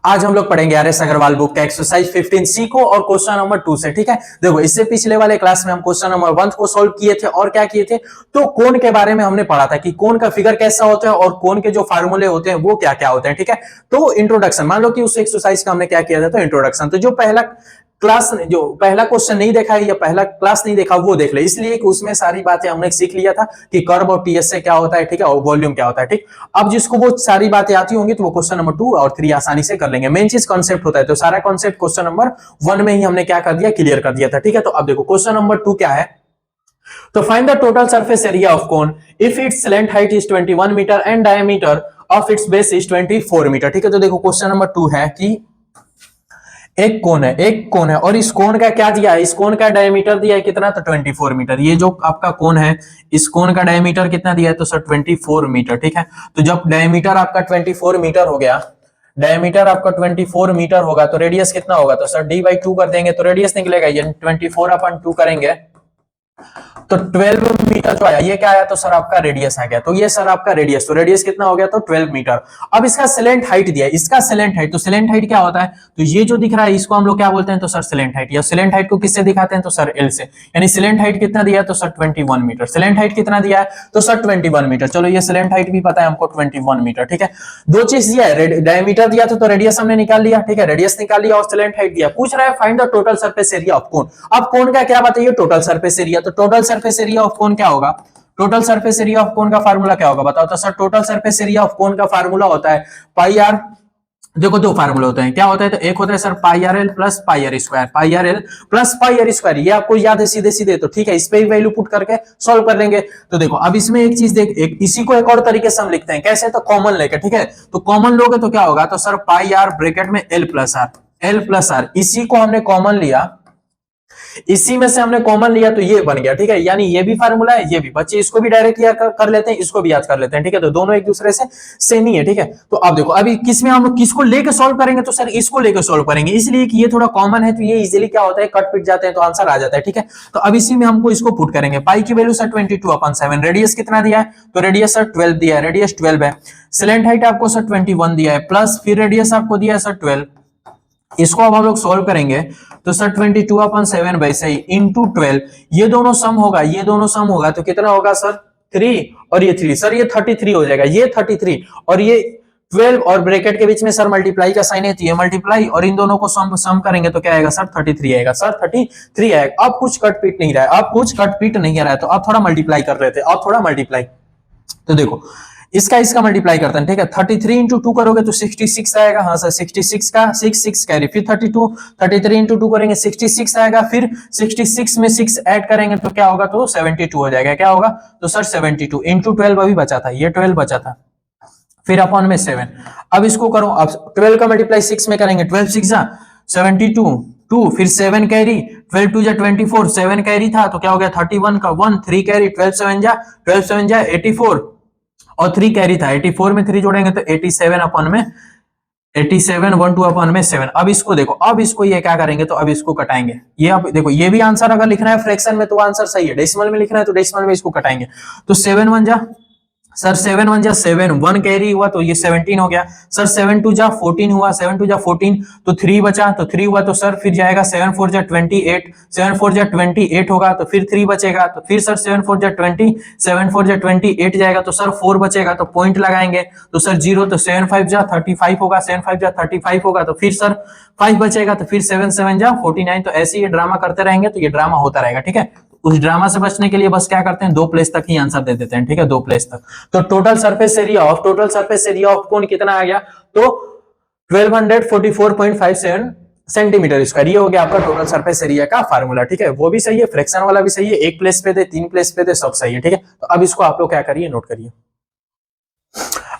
आज हम लोग पढ़ेंगे आर एस अग्रवाल बुक का एक्सरसाइज 15 सीखो और क्वेश्चन नंबर 2 से। ठीक है, देखो इससे पिछले वाले क्लास में हम क्वेश्चन नंबर 1 को सॉल्व किए थे और क्या किए थे, तो कोण के बारे में हमने पढ़ा था कि कोण का फिगर कैसा होता है और कोण के जो फार्मूले होते हैं वो क्या क्या होते हैं। ठीक है, तो इंट्रोडक्शन, मान लो कि उस एक्सरसाइज का हमने क्या किया था, तो इंट्रोडक्शन, तो जो पहला क्वेश्चन नहीं देखा है या पहला क्लास नहीं देखा वो देख ले, इसलिए कि उसमें सारी बातें हमने सीख लिया था कि कर्व और टीएस से क्या होता है। ठीक है, और वॉल्यूम क्या होता है। ठीक, अब जिसको वो सारी बातें आती होंगी तो वो क्वेश्चन नंबर 2 और 3 आसानी से कर लेंगे। मेन चीज कॉन्सेप्ट होता है, तो सारा कॉन्सेप्ट क्वेश्चन नंबर 1 में ही हमने क्या कर दिया, क्लियर कर दिया था। ठीक है, तो अब देखो क्वेश्चन नंबर 2 क्या है, तो find the total surface area of cone if its length height is 21 metre and diameter of its base is 24 metre. ठीक है, तो देखो क्वेश्चन नंबर 2 है कि एक कोन है और इस कोन का क्या दिया है, इस कोन का डायमीटर दिया है कितना, तो 24 मीटर। ये जो आपका कोन है, इस कोन का डायमीटर कितना दिया है, तो सर 24 मीटर। ठीक है, तो जब डायमीटर आपका 24 मीटर हो गया, डायमीटर आपका 24 मीटर होगा तो रेडियस कितना होगा, तो सर d/2 कर देंगे तो रेडियस निकलेगा, ये 24/2 करेंगे तो 12 मीटर जो आया, ये क्या आया, तो सर आपका रेडियस आ गया, तो ये सर आपका रेडियस, तो रेडियस कितना हो गया, तो 12 मीटर। अब इसका सिलेंट हाइट दिया है, इसका सिलेंट हाइट, तो सिलेंट हाइट क्या होता है, तो ये जो दिख रहा है इसको हम लोग क्या बोलते हैं, तो सर सिलेंट हाइट, या सिलेंट हाइट को किससे दिखाते हैं, तो सर एल से, यानी सिलेंट हाइट कितना दिया है, तो सर 21 मीटर। सिलेंट हाइट कितना दिया है, तो सर 21 मीटर। चलो ये सिलेंट हाइट भी पता है हमको 21 मीटर। ठीक है, दो चीज दिया है, डायमीटर दिया था तो रेडियस हमने निकाल लिया। ठीक है, रेडियस निकाल लिया और सिलेंट हाइट दिया। पूछ रहा है find the total surface area of कोन। अब कोन का क्या बताइए, टोटल सरफेस एरिया, तो टोटल सरफेस एरिया ऑफ कोन क्या होगा, total surface area of cone का फार्मूला क्या होगा बताओ, तो sir total surface area of cone का फार्मूला होता है पाई आर। देखो दो फार्मूला होते हैं, क्या होता है, तो एक होता है sir pi R L plus pi are square, pi R L plus pi are square, ये आपको याद है सीधे सीधे, तो ठीक है इस पे ही वैल्यू पुट करके सॉल्व कर लेंगे। तो देखो अब इसमें एक चीज देख, इसी को एक और तरीके से हम लिखते हैं, कैसे, तो कॉमन लेके। ठीक है, तो कॉमन लोगे तो क्या होगा, तो सर पाई आर ब्रैकेट में एल प्लस आर, इसी को हमने कॉमन लिया, इसी में से हमने कॉमन लिया तो ये बन गया। ठीक है, यानी ये भी फार्मूला है, ये भी, बच्चे इसको भी डायरेक्ट याद कर लेते हैं, इसको भी याद कर लेते हैं। ठीक है, तो दोनों एक दूसरे से सेम ही है। ठीक है, तो अब देखो अभी किसमें हम लोग किसको लेके सॉल्व करेंगे, तो सर इसको लेके सॉल्व करेंगे, इसलिए कि ये थोड़ा कॉमन है तो ये इजीली क्या होता है, कट पिट जाते हैं तो आंसर आ जाता है। ठीक है, तो अब इसी में हमको इसको पुट करेंगे, पाई की वैल्यू सर 22/7, रेडियस कितना दिया है, तो रेडियस सर 12 दिया है, रेडियस 12 है, सिलेंट हाइट आपको सर 21 दिया है, प्लस फिर रेडियस आपको दिया है सर 12, इसको अब हम लोग सॉल्व करेंगे तो सर 22/7 वैसे ही इंटू 12, ये दोनों सम होगा, ये दोनों सम होगा तो कितना होगा सर 3 और ये 3, सर ये 33 हो जाएगा, ये 33 और ये 12 और ब्रैकेट के बीच में सर मल्टीप्लाई का साइन है तो ये मल्टीप्लाई और इन दोनों को सम करेंगे तो क्या आएगा सर 33 आएगा, सर 33 आएगा। अब कुछ कट पीट नहीं रहा है, अब कुछ कट पीट नहीं रहा है, तो अब थोड़ा मल्टीप्लाई कर लेते हैं, अब थोड़ा मल्टीप्लाई, तो देखो इसका मल्टीप्लाई करते हैं। ठीक है, 33 इंटू 2 करोगे तो 66 आएगा, हाँ सर 66 का 6 कैरी, फिर 33 इंटू 2 करेंगे 66 आएगा, फिर 66 में 6 ऐड करेंगे तो क्या होगा, तो 72 हो जाएगा, क्या होगा, तो सर 72 इंटू 12 अभी बचा था, ये 12 बचा था, फिर अपॉन में 7। अब इसको करो, अब 12 का मल्टीप्लाई 6 में करेंगे, 12 6 जा 72, 2 फिर 7 कैरी, 12 2 जा 24, 7 कैरी था तो क्या हो गया 31 का 1, 3 कैरी, 12 7 जा 84 और 3 कैरी था, 84 में 3 जोड़ेंगे तो 87 अपॉन में 87 1 2 अपॉन में 7। अब इसको देखो, अब इसको ये क्या करेंगे, तो अब इसको कटाएंगे, ये अब देखो ये भी आंसर अगर लिखना है फ्रैक्शन में तो आंसर सही है, डेसिमल में लिखना है तो डेसिमल में इसको कटाएंगे, तो 7 1 जा सर 7 1 जा 7, 1 कैरी हुआ तो ये 17 हो गया, सर 7 2 जा 14 हुआ, 7 2 जा 14 तो 3 बचा, तो 3 हुआ तो सर फिर जाएगा 7 4 जा 28, 7 4 जा 28 होगा तो फिर 3 बचेगा, तो फिर सर 7 4 जा 20, 7 4 जा 28 जाएगा तो सर 4 बचेगा, तो पॉइंट लगाएंगे तो सर 0, तो 7 5 जा 35 होगा, 7 5 जा 35 होगा तो फिर सर 5 बचेगा, तो फिर 7 7 जा 49, तो ऐसे ये ड्रामा करते रहेंगे तो ये ड्रामा होता रहेगा। ठीक है, उस ड्रामा से बचने के लिए बस क्या करते हैं, 2 प्लेस तक ही आंसर दे देते हैं। ठीक है, 2 प्लेस तक, तो total surface area of cone कितना आ गया, तो 1244.57 सेंटीमीटर स्क्वायर, ये हो गया आपका टोटल सरफेस एरिया का फार्मूला। ठीक है, वो भी सही है, फ्रैक्शन वाला भी सही है, एक प्लेस पे थे, 3 प्लेस पे थे, सब सही है। ठीक है, तो अब इसको आप लोग क्या करिए, नोट करिए।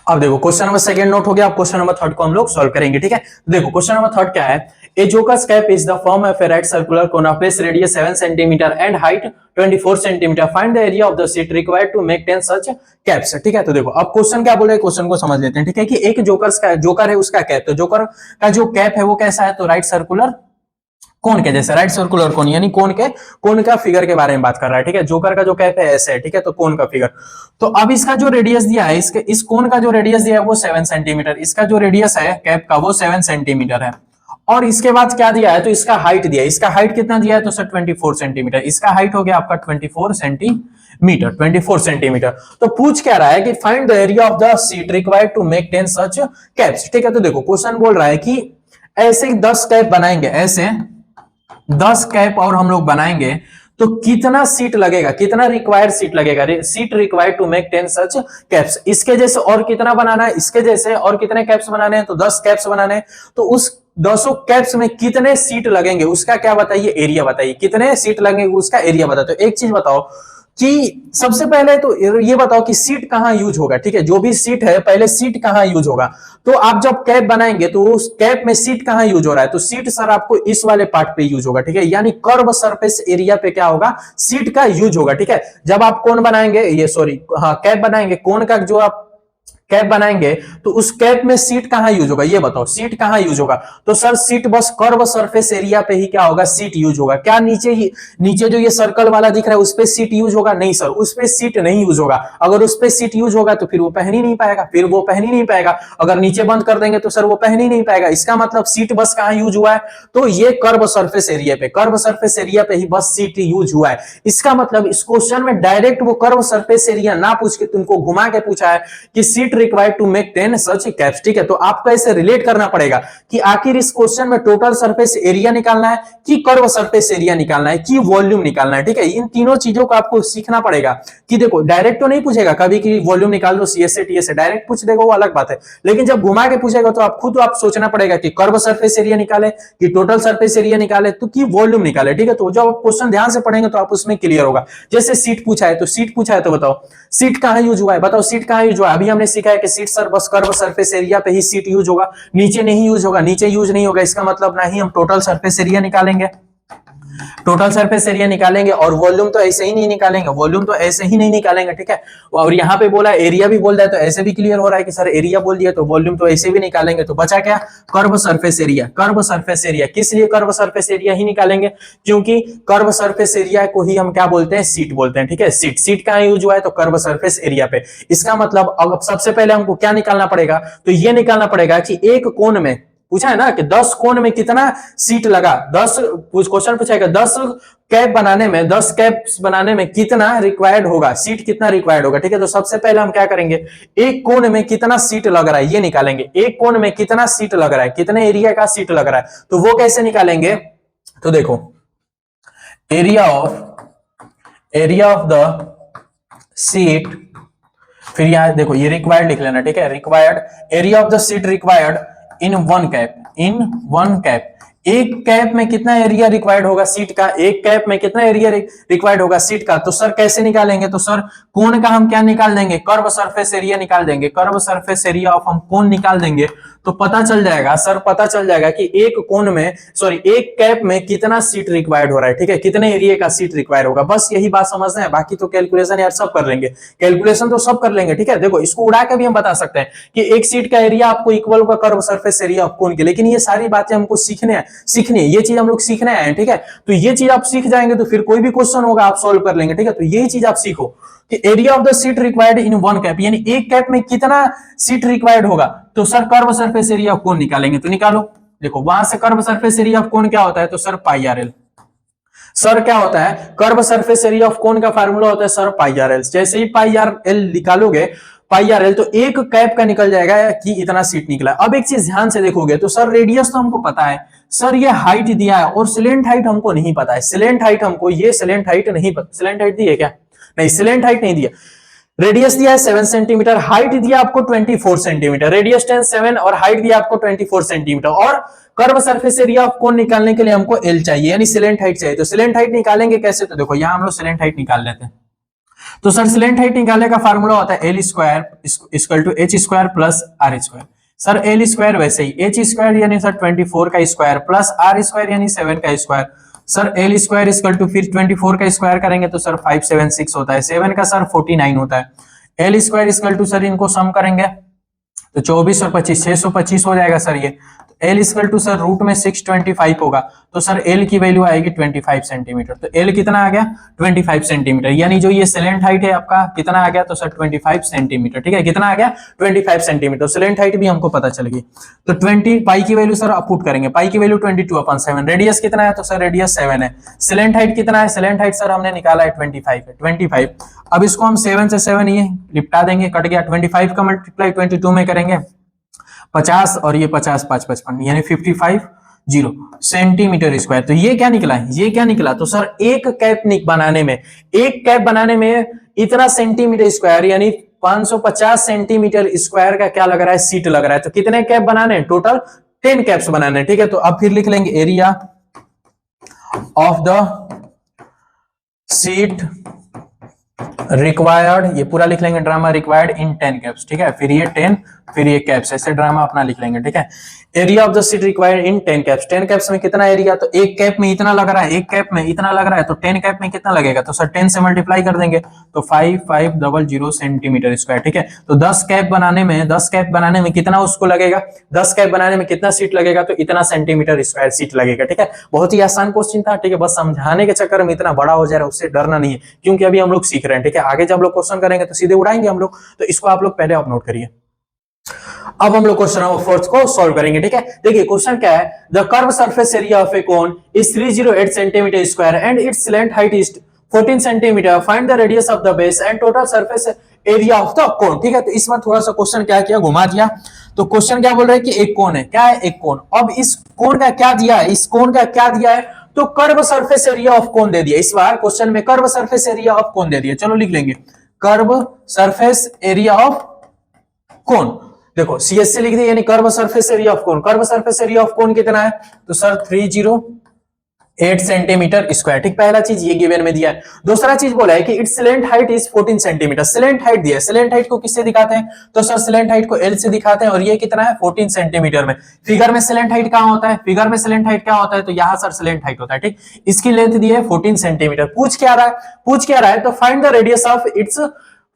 अब देखो क्वेश्चन नंबर सेकंड नोट हो गया, अब क्वेश्चन नंबर थर्ड को हम लोग सॉल्व करेंगे। ठीक है, देखो क्वेश्चन नंबर थर्ड क्या है, a joker's cap is the form of a right circular cone of base radius 7 centimetre and height 24 centimetre, find the area of the sheet required to make 10 such caps. ठीक है, तो देखो अब question क्या बोल रहे हैं, क्वेश्चन को समझ लेते हैं। ठीक है, कि एक जोकर है उसका कैप, तो जोकर का जो कैप है वो कैसा है, तो राइट सर्कुलर कोन के जैसे, राइट सर्कुलर कोन, यानी कोन का फिगर के बारे में बात कर रहा है, ठीक है। जोकर का जो कैप है ऐसे है, ठीक है, तो कोन का फिगर। तो अब इसका जो रेडियस दिया है, इस कोन का जो रेडियस दिया है वो 7 सेंटीमीटर, इसका जो रेडियस है कैप का वो 7 सेंटीमीटर है। और इसके बाद क्या दिया है, तो इसका हाइट दिया है, इसका हाइट कितना दिया है, तो सर 24 सेंटीमीटर, इसका हाइट हो गया आपका 24 सेंटीमीटर, 24 सेंटीमीटर। तो पूछ क्या रहा है कि find the area of the sheet required to make 10 such caps, ठीक है। तो देखो क्वेश्चन बोल रहा है कि ऐसे 10 कैप बनाएंगे, ऐसे 10 कैप और हम लोग बनाएंगे तो कितना सीट लगेगा, कितना रिक्वायर्ड सीट लगेगा, sheet required to make 10 such caps. इसके जैसे और कितना बनाना है, इसके जैसे और कितने कैप्स बनाने हैं, तो 10 कैप्स बनाने हैं। तो उस 200 कैप्स में कितने सीट लगेंगे उसका क्या बताइए, एरिया बताइए, कितने सीट लगेंगे उसका एरिया बताओ। तो एक चीज बताओ कि सबसे पहले तो ये बताओ कि सीट कहां यूज होगा, ठीक है। जो भी सीट है पहले सीट कहां यूज होगा, तो आप जब कैप बनाएंगे तो उस कैप में सीट कहां यूज हो रहा है, तो सीट सर आपको इस वाले पार्ट पे यूज होगा, ठीक है। यानी कर्व सरफेस एरिया पे क्या होगा, सीट का यूज होगा, ठीक है। जब आप कोन बनाएंगे, ये सॉरी हाँ कैप बनाएंगे, कोन का जो आप कैप बनाएंगे तो उस कैप में सीट कहां यूज होगा, ये बताओ सीट कहां यूज होगा। तो सर सीट बस कर्व सरफेस एरिया पे ही क्या होगा, सीट यूज होगा। क्या नीचे जो ये सर्कल वाला दिख रहा है उस पे सीट यूज होगा, नहीं सर उस पे सीट नहीं यूज होगा। अगर उस पे सीट यूज होगा तो फिर वो पहन ही नहीं पाएगा, फिर वो पहन ही नहीं पाएगा। अगर नीचे बंद कर देंगे तो सर वो पहन ही नहीं पाएगा। इसका मतलब सीट बस कहां यूज हुआ है, तो ये कर्व सरफेस एरिया पे, कर्व सरफेस एरिया पे ही बस सीट यूज हुआ है। इसका मतलब इस क्वेश्चन में डायरेक्ट वो कर्व सरफेस एरिया ना पूछ के तुमको घुमा के पूछा है कि sheet required to make 10 such caps, ठीक है। तो आपको ऐसे रिलेट करना पड़ेगा कि आखिर इस क्वेश्चन में टोटल सरफेस एरिया निकालना है कि कर्व सरफेस एरिया निकालना है कि वॉल्यूम निकालना है, ठीक है। इन तीनों चीजों को आपको सीखना पड़ेगा कि देखो डायरेक्ट तो नहीं पूछेगा कभी कि वॉल्यूम निकाल दो सीएस से टीएस से, डायरेक्ट पूछ देगा वो अलग बात है, लेकिन जब घुमा के पूछेगा तो आप खुद सोचना पड़ेगा कि कर्व सरफेस एरिया निकाले कि टोटल सरफेस एरिया निकाले तो कि वॉल्यूम निकाले, ठीक है। तो जब आप क्वेश्चन ध्यान से पढ़ेंगे तो आप उसमें क्लियर होगा। जैसे सीट पूछा है तो सीट पूछा है तो बताओ सीट कहां यूज हुआ है, बताओ सीट कहां यूज हुआ है। अभी हमने सीखा है कि सीट सर बस कर्व सरफेस एरिया पे ही सीट यूज होगा, नीचे नहीं यूज होगा, नीचे यूज नहीं होगा। इसका मतलब ना ही हम टोटल सरफेस एरिया निकालेंगे, टोटल सरफेस एरिया निकालेंगे और वॉल्यूम तो ऐसे ही नहीं निकालेंगे, वॉल्यूम तो ऐसे ही नहीं निकालेंगे, ठीक है। और यहाँ पे बोला एरिया भी बोल रहा है तो ऐसे भी क्लियर हो रहा है कि सर एरिया बोल दिया तो वॉल्यूम तो ऐसे भी निकालेंगे। तो बचा क्या, curve surface area. Curve surface area किस लिए कर्व सरफेस एरिया ही निकालेंगे, क्योंकि कर्व सरफेस एरिया को ही हम क्या बोलते हैं, सीट बोलते हैं, ठीक है। सीट कहां यूज हुआ है, तो कर्व सरफेस एरिया पे। इसका मतलब अब सबसे पहले हमको क्या निकालना पड़ेगा, तो ये निकालना पड़ेगा कि एक कोण में पूछा है ना कि 10 कोण में कितना सीट लगा, 10 क्वेश्चन पूछेगा 10 कैप बनाने में, 10 कैप्स बनाने में कितना रिक्वायर्ड होगा, सीट कितना रिक्वायर्ड होगा, ठीक है। तो सबसे पहले हम क्या करेंगे, एक कोण में कितना सीट लग रहा है ये निकालेंगे। एक कोण में कितना सीट लग रहा है, कितने एरिया का सीट लग रहा है, तो वो कैसे निकालेंगे। तो देखो एरिया ऑफ द सीट, फिर यहां देखो ये रिक्वायर्ड लिख लेना, ठीक है। Required area of the seat required in one cap, एक कैप में कितना एरिया रिक्वायर्ड होगा सीट का, एक कैप में कितना एरिया रिक्वायर्ड होगा सीट का। तो सर कैसे निकालेंगे, तो सर कोण का हम क्या निकाल देंगे, कर्व सरफेस एरिया निकाल देंगे। कर्व सरफेस एरिया ऑफ हम कोण निकाल देंगे तो पता चल जाएगा सर, पता चल जाएगा कि एक कोण में सॉरी एक कैप में कितना सीट रिक्वायर्ड हो रहा है, ठीक है, कितने एरिया का सीट रिक्वायर्ड होगा। बस यही बात समझना है, बाकी तो कैलकुलेशन यार सब कर लेंगे, कैलकुलेशन तो सब कर लेंगे, ठीक है। देखो इसको उड़ा के भी हम बता सकते हैं कि एक सीट का एरिया आपको इक्वल होगा कर्व सरफेस एरिया ऑफ कोण के, लेकिन ये सारी बातें हमको सीखनी है, ये चीज हम लोग सीखने आए हैं, ठीक है। तो ये चीज आप सीख जाएंगे तो फिर कोई भी क्वेश्चन होगा आप सॉल्व कर लेंगे, ठीक है। तो यही चीज आप सीखो कि area of the seat required in one cap, यानी एक कैप में कितना सीट रिक्वायर्ड होगा। तो sir curve surface area of कोण निकालेंगे, तो निकालो। देखो वहां से कर्व सरफेस एरिया ऑफ कोण क्या होता है, तो sir pi R L. Sir क्या होता है, कर्व सरफेस एरिया ऑफ कोण का फार्मूला होता है सर पाई आर एल। जैसे ही पाई आर एल निकालोगे, पाई आर एल, तो एक कैप का निकल जाएगा कि इतना सीट निकला। अब एक चीज ध्यान से देखोगे तो सर रेडियस तो हमको पता है, सर ये हाइट दिया है और सिलेंट हाइट हमको नहीं पता है। सिलेंट हाइट हमको ये सिलेंट हाइट नहीं पता, सिलेंट हाइट दी है क्या, नहीं सिलेंट हाइट नहीं दिया। रेडियस दिया है 7 सेंटीमीटर, हाइट दिया आपको 24 सेंटीमीटर, रेडियस 7 और हाइट दिया आपको 24 सेंटीमीटर। और कर्व सरफेस एरिया ऑफ कोण निकालने के लिए हमको एल चाहिए, यानी सिलेंट हाइट चाहिए। तो सिलेंट हाइट निकालेंगे कैसे, तो देखो यहां हम लोग सिलेंट हाइट निकाल लेते हैं। तो सर सिलेंट हाइट निकालने का फार्मूला होता है L square equal to H square plus R square. Sir L square वैसे ही एच स्क्वायर यानी सर 24 का स्क्वायर प्लस आर स्क्वायर यानी 7 का square. Sir L square equal to फिर 24 का स्क्वायर करेंगे तो सर 576 होता है, 7 का सर 49 होता है। L square equal to sir इनको सम करेंगे तो 24 और 25 625 हो जाएगा सर ये। तो L equal to sir root में 625 होगा, तो सर एल की वैल्यू आएगी 25 सेंटीमीटर। तो एल कितना आ गया 25 सेंटीमीटर, यानी जो ये सिलेंट हाइट है आपका कितना आ गया, तो सर 25 सेंटीमीटर। ठीक है, कितना आ गया 25 सेंटीमीटर। सिलेंट हाइट भी हमको पता चल गई। तो 20 पाई की वैल्यू सर पुट करेंगे, पाई की वैल्यू 22/7। रेडियस कितना है, तो सर रेडियस 7 है। सिलेंट हाइट कितना है, सिलेंट हाइट सर हमने निकाला है 25 है, 25। अब इसको हम 7 से 7 ये निपटा देंगे, कट गया। 25 का मल्टीप्लाई 22 में करेंगे 50 और ये 50 5 55 यानी 55 सेंटीमीटर स्क्वायर। तो ये क्या निकला है, ये क्या निकला, तो सर एक कैप बनाने में, एक कैप बनाने में इतना सेंटीमीटर स्क्वायर यानी 550 सेंटीमीटर स्क्वायर का क्या लग रहा है, सीट लग रहा है। तो कितने कैप बनाने हैं, टोटल 10 कैप्स बनाने हैं। ठीक है, तो अब फिर लिख लेंगे area of the seat required, ये पूरा लिख लेंगे ड्रामा रिक्वायर्ड इन 10 कैप्स। ठीक है, फिर ये 10 फिर ये कैप्स, ऐसे ड्रामा अपना लिख लेंगे। ठीक है, area of the seat required in 10 caps. 10 caps में कितना एरिया, तो एक कैप में इतना लग रहा है, एक कैप में इतना लग रहा है, तो 10 कैप में कितना लगेगा, तो सर 10 से मल्टीप्लाई कर देंगे तो 5500 सेंटीमीटर स्क्वायर। ठीक है, तो 10 कैप बनाने में, 10 कैप बनाने में कितना उसको लगेगा, 10 कैप बनाने में कितना सीट लगेगा, तो इतना सेंटीमीटर स्क्वायर सीट लगेगा। ठीक है, बहुत ही आसान क्वेश्चन था। ठीक है, बस समझाने के चक्कर में इतना बड़ा हो जा रहा है, उससे डरना नहीं है, क्योंकि अभी हम लोग सीख रहे हैं। ठीक है, आगे जब लोग क्वेश्चन करेंगे तो सीधे उड़ाएंगे हम लोग, तो इसको आप लोग पहले आप नोट करिए। अब हम लोग क्वेश्चन नंबर 4 को सॉल्व करेंगे। ठीक है, देखिए क्वेश्चन क्या है, the curve surface area of A cone is 308 centimetre square and it's length height is 14 centimetre, find the radius of the base and total surface area of the cone. ठीक है, तो इस बार थोड़ा सा क्वेश्चन क्या किया, घुमा दिया। तो क्वेश्चन क्या बोल रहा है कि एक कोन है, क्या है, एक कोन। अब इस कोन का क्या दिया है, इस कोन का क्या दिया है, तो curve surface area of cone दे दिया। इस बार क्वेश्चन में curve surface area of cone दे दिया। चलो लिख लेंगे curve surface area of cone. देखो सीएससी लिख दिया, यानी curve surface area of cone. Curve surface area of cone कितना है, तो सर 308 सेंटीमीटर स्क्वायर। ठीक, पहला चीज ये गिवन में दिया है। दूसरा चीज बोला है कि it's length height is 14 centimetre. Slant height दिया है, सिलेंट हाइट को किससे दिखाते हैं, तो सर सिलेंट हाइट को एल से दिखाते हैं, और ये कितना है 14 सेंटीमीटर में। फिगर में सिलेंट हाइट कहां होता है, फिगर में सिलेंट हाइट क्या होता है, तो यहां सर सिलेंट हाइट होता है। ठीक, इसकी लेंथ दी है 14 सेंटीमीटर। पूछ क्या रहा है, पूछ क्या रहा है, तो find the radius of its,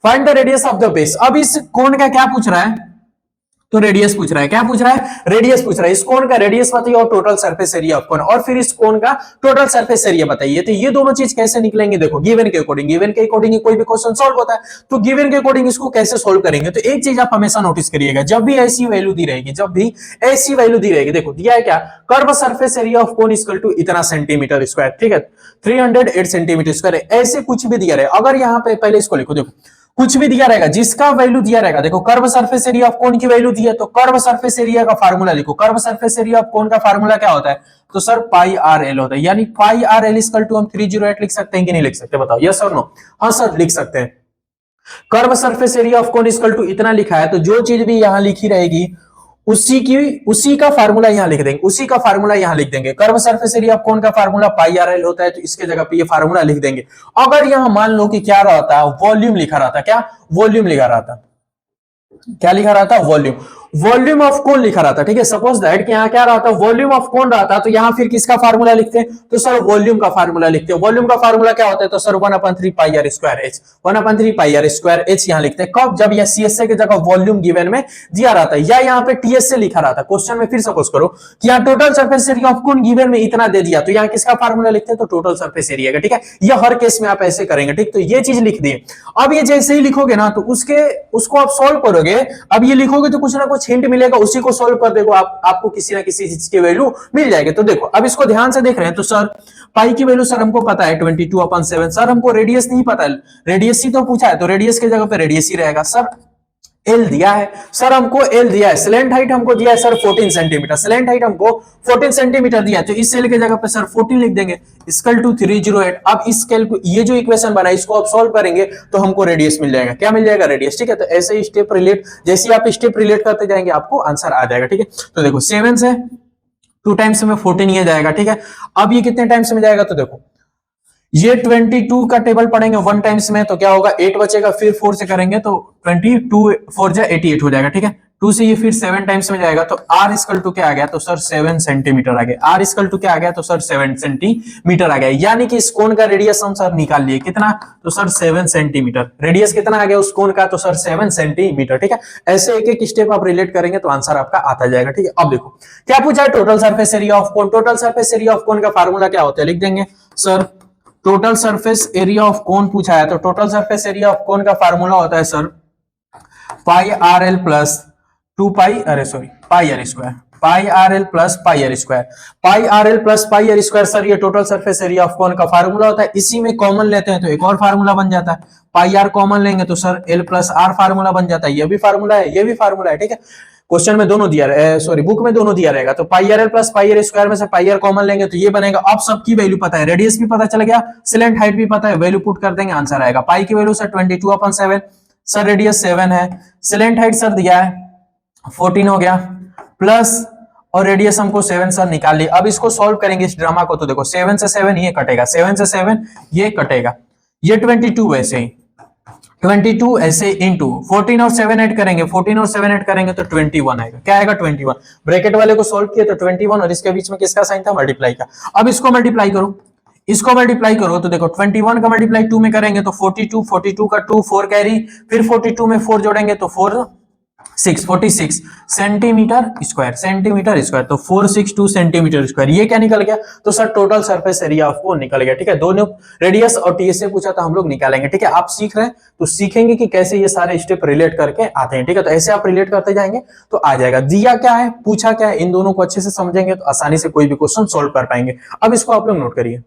find the radius of the base. अब इस कोण का क्या पूछ रहा है, तो रेडियस पूछ रहा है। क्या पूछ रहा है, रेडियस पूछ रहा है। इस कोण का रेडियस बताइए और टोटल सरफेस एरिया ऑफ कोण, और फिर इस कोण का टोटल सरफेस एरिया बताइए। तो ये दोनों चीज कैसे निकलेंगे, देखो गिवन के अकॉर्डिंग, गिवन के अकॉर्डिंग कोई भी क्वेश्चन सॉल्व होता है, तो गिवन के अकॉर्डिंग इसको कैसे सॉल्व करेंगे। तो एक चीज आप हमेशा नोटिस करिएगा, जब भी ऐसी वैल्यू दी रहेगी, जब भी ऐसी वैल्यू दी रहेगी, देखो दिया है क्या, कर्व सरफेस एरिया ऑफ कोण इक्वल टू इतना सेंटीमीटर स्क्वायर। ठीक है, 308 सेंटीमीटर स्क्वायर, ऐसे कुछ भी दिया रहे। अगर यहाँ पे पहले इसको लिखो, देखो कुछ भी दिया रहेगा, जिसका वैल्यू दिया रहेगा, देखो कर्व सरफेस एरिया ऑफ कोन की वैल्यू दी है, तो कर्व सरफेस एरिया का फार्मूला लिखो। Curve surface area of cone का फार्मूला क्या होता है, तो सर पाई आर एल होता है, यानी पाई आर एल इक्वल टू हम 308 लिख सकते हैं कि नहीं लिख सकते, बताओ यस और नो। हाँ सर लिख सकते हैं। Curve surface area of cone equal to इतना लिखा है, तो जो चीज भी यहां लिखी रहेगी उसी का फार्मूला यहां लिख देंगे, उसी का फार्मूला यहां लिख देंगे। Curve surface area of cone का फार्मूला पाई आर एल होता है, तो इसके जगह पे ये फार्मूला लिख देंगे। अगर यहां मान लो कि क्या रहता, वॉल्यूम लिखा रहता, क्या वॉल्यूम लिखा रहता, क्या लिखा रहा था, वॉल्यूम, वॉल्यूम ऑफ कोन लिखा रहा था। ठीक है, सपोज दैट कि यहाँ क्या रहा था, वॉल्यूम ऑफ कोन रहा था, तो यहाँ फिर किसका फार्मूला लिखते हैं, तो सर वॉल्यूम का फार्मूला लिखते हैं। वॉल्यूम का फार्मूला क्या होता है, तो sir 1/3 pi are square H, 1/3 pi are square H यहाँ लिखते हैं। कब, जब यह सीएसए की जगह वॉल्यूम गिवन में दिया रहा था, या यहाँ पे टीएसए लिखा रहा था। क्वेश्चन में फिर सपोज करो कि यहाँ total surface area of cone given में इतना दे दिया, तो यहाँ किसका फार्मूला लिखते हैं, तो टोटल सरफेस एरिया का। ठीक है, यह हर केस में आप ऐसे करेंगे। ठीक, तो ये चीज लिख दिए। अब ये जैसे ही लिखोगे ना, तो उसको आप सॉल्व करोगे। अब ये लिखोगे तो कुछ ना कुछ हिंट मिलेगा, उसी को सॉल्व कर देखो, आपको किसी ना किसी चीज की वैल्यू मिल जाएगी। तो देखो अब इसको ध्यान से देख रहे हैं, तो सर पाई की वैल्यू सर हमको पता है 22/7। सर हमको रेडियस नहीं पता है, रेडियस ही तो पूछा है, तो रेडियस की जगह पे रेडियस ही रहेगा। सर एल दिया है, सर हमको एल दिया है। स्लेंट हाइट हमको दिया है सर 14 सेंटीमीटर, स्लेंट हाइट हमको 14 सेंटीमीटर दिया है, तो इस एल के जगह पे सर 14 लिख देंगे, इक्वल टू 308। अब इस ये जो इक्वेशन बना इसको आप सॉल्व करेंगे तो हमको रेडियस मिल जाएगा। क्या मिल जाएगा, रेडियस। ठीक है, तो ऐसे ही स्टेप रिलेट, जैसे आप स्टेप रिलेट करते जाएंगे आपको आंसर आ जाएगा। ठीक है, तो देखो 7 से 2 टाइम्स में 14 ये जाएगा। ठीक है, अब ये कितने टाइम्स में जाएगा, तो देखो ये 22 का टेबल पढ़ेंगे 1 टाइम्स में, तो क्या होगा 8 बचेगा, फिर 4 से करेंगे तो 22 4 जा 88 हो जाएगा। ठीक है, 2 से ये फिर 7 टाइम्स में जाएगा तो r इक्वल टू क्या आ गया, तो सर 7 सेंटीमीटर आ गया। r इक्वल टू क्या आ गया, तो सर 7 सेंटीमीटर आ गया। यानी कि इस कोण का रेडियस हम सर निकाल लिए, कितना, तो सर 7 सेंटीमीटर। रेडियस कितना आ गया उस कोण का, तो सर 7 सेंटीमीटर। ठीक है, ऐसे एक एक स्टेप आप रिलेट करेंगे तो आंसर आपका आता जाएगा। ठीक है, अब देखो क्या पूछा है, total surface area of cone. Total surface area of cone का फार्मूला क्या होता है, लिख देंगे sir. Total surface area of cone पूछा है, तो total surface area of cone का फार्मूला होता है sir pi R L plus 2 pi, अरे sorry, pi are square. Pi R L plus pi are square. Pi R L plus pi are square sir ये total surface area of cone का formula होता है। इसी में common लेते हैं तो एक और फार्मूला बन जाता है, पाई आर कॉमन लेंगे तो sir L plus R formula बन जाता है। ये भी फार्मूला है, ये भी फार्मूला है। ठीक है, क्वेश्चन में दोनों दिया है, सॉरी बुक में दोनों दिया रहेगा। तो pi R L plus pi are square में से पाई आर कॉमन लेंगे तो ये बनेगा। अब सबकी वैल्यू पता है, रेडियस भी पता चल गया, सिलेंट हाइट भी पता है, वैल्यू पुट कर देंगे, आंसर आएगा। पाई की वैल्यू सर 22/7, सर रेडियस 7 है, सिलेंट हाइट सर दिया है 14 हो गया, प्लस और रेडियस हमको 7 सर निकाल लिया। अब इसको सॉल्व करेंगे इस ड्रामा को, तो देखो 7 से 7 ये कटेगा, 7 से 7 ये कटेगा, ये 22 वैसे ही 22 ऐसे इंटू 14 और 7 ऐड करेंगे, 14 और 7 ऐड करेंगे तो 21 आएगा। क्या आएगा, 21। ब्रैकेट वाले को सॉल्व किया तो 21 और इसके बीच में किसका साइन था, मल्टीप्लाई का। अब इसको मल्टीप्लाई करो, इसको मल्टीप्लाई करो तो देखो 21 का मल्टीप्लाई 2 में करेंगे तो 42, 42 का 2 4 कैरी, फिर 42 में 4 जोड़ेंगे तो 4 6 46 सेंटीमीटर स्क्वायर, सेंटीमीटर स्क्वायर, तो 462 सेंटीमीटर स्क्वायर। ये क्या निकल गया, तो sir total surface area of कोन निकल गया। ठीक है, दोनों रेडियस और टीएस से पूछा तो हम लोग निकालेंगे। ठीक है, आप सीख रहे हैं तो सीखेंगे कि कैसे ये सारे स्टेप रिलेट करके आते हैं। ठीक है, तो ऐसे आप रिलेट करते जाएंगे तो आ जाएगा। दिया क्या है, पूछा क्या है, इन दोनों को अच्छे से समझेंगे तो आसानी से कोई भी क्वेश्चन सोल्व कर पाएंगे। अब इसको आप लोग नोट करिए।